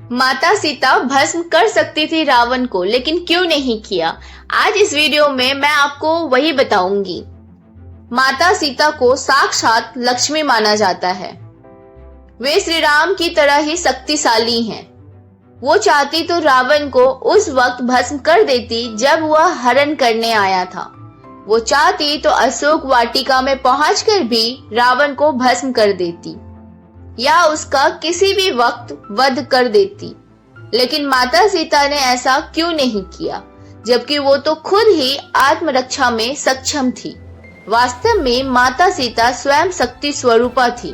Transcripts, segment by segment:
माता सीता भस्म कर सकती थी रावण को, लेकिन क्यों नहीं किया? आज इस वीडियो में मैं आपको वही बताऊंगी। माता सीता को साक्षात लक्ष्मी माना जाता है। वे श्री राम की तरह ही शक्तिशाली हैं। वो चाहती तो रावण को उस वक्त भस्म कर देती जब वह हरण करने आया था। वो चाहती तो अशोक वाटिका में पहुंचकर भी रावण को भस्म कर देती या उसका किसी भी वक्त वध कर देती, लेकिन माता सीता ने ऐसा क्यों नहीं किया, जबकि वो तो खुद ही आत्मरक्षा में सक्षम थी। वास्तव में माता सीता स्वयं शक्ति स्वरूपा थी।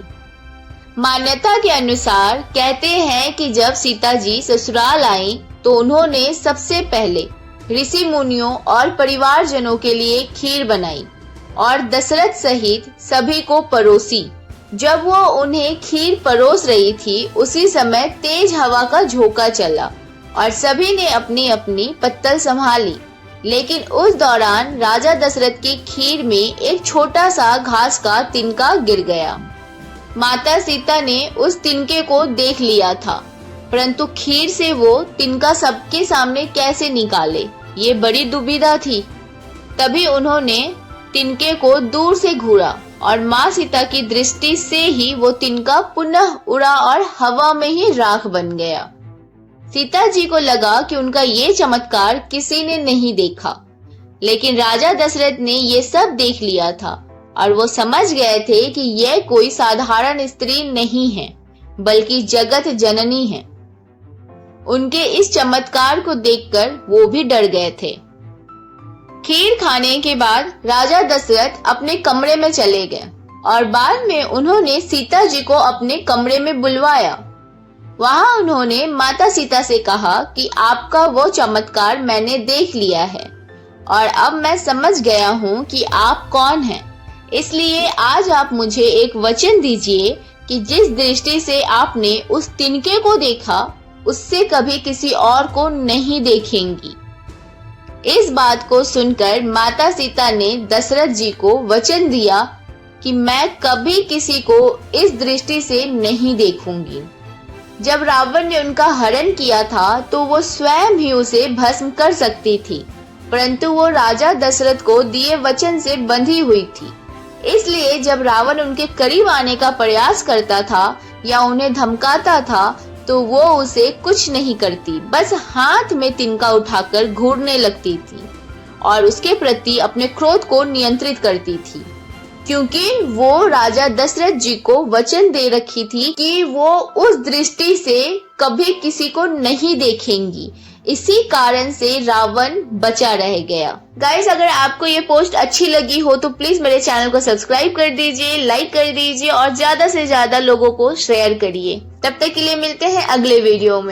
मान्यता के अनुसार कहते हैं कि जब सीता जी ससुराल आई तो उन्होंने सबसे पहले ऋषि मुनियों और परिवारजनों के लिए खीर बनाई और दशरथ सहित सभी को परोसी। जब वो उन्हें खीर परोस रही थी, उसी समय तेज हवा का झोंका चला और सभी ने अपनी अपनी पत्तल संभाली, लेकिन उस दौरान राजा दशरथ की खीर में एक छोटा सा घास का तिनका गिर गया। माता सीता ने उस तिनके को देख लिया था, परंतु खीर से वो तिनका सबके सामने कैसे निकाले, ये बड़ी दुविधा थी। तभी उन्होंने तिनके को दूर से घूरा और माँ सीता की दृष्टि से ही वो तिनका पुनः उड़ा और हवा में ही राख बन गया। सीता जी को लगा कि उनका ये चमत्कार किसी ने नहीं देखा, लेकिन राजा दशरथ ने ये सब देख लिया था और वो समझ गए थे कि यह कोई साधारण स्त्री नहीं है, बल्कि जगत जननी है। उनके इस चमत्कार को देखकर वो भी डर गए थे। खीर खाने के बाद राजा दशरथ अपने कमरे में चले गए और बाद में उन्होंने सीता जी को अपने कमरे में बुलवाया। वहां उन्होंने माता सीता से कहा कि आपका वो चमत्कार मैंने देख लिया है और अब मैं समझ गया हूँ कि आप कौन हैं। इसलिए आज आप मुझे एक वचन दीजिए कि जिस दृष्टि से आपने उस तिनके को देखा, उससे कभी किसी और को नहीं देखेंगी। इस बात को सुनकर माता सीता ने दशरथ जी को वचन दिया कि मैं कभी किसी को इस दृष्टि से नहीं देखूंगी। जब रावण ने उनका हरण किया था तो वो स्वयं ही उसे भस्म कर सकती थी, परंतु वो राजा दशरथ को दिए वचन से बंधी हुई थी। इसलिए जब रावण उनके करीब आने का प्रयास करता था या उन्हें धमकाता था तो वो उसे कुछ नहीं करती, बस हाथ में तिनका उठाकर घूरने लगती थी और उसके प्रति अपने क्रोध को नियंत्रित करती थी, क्योंकि वो राजा दशरथ जी को वचन दे रखी थी कि वो उस दृष्टि से कभी किसी को नहीं देखेंगी। इसी कारण से रावण बचा रह गया। गाइस, अगर आपको ये पोस्ट अच्छी लगी हो तो प्लीज मेरे चैनल को सब्सक्राइब कर दीजिए, लाइक कर दीजिए और ज्यादा से ज्यादा लोगों को शेयर करिए। तब तक के लिए मिलते हैं अगले वीडियो में।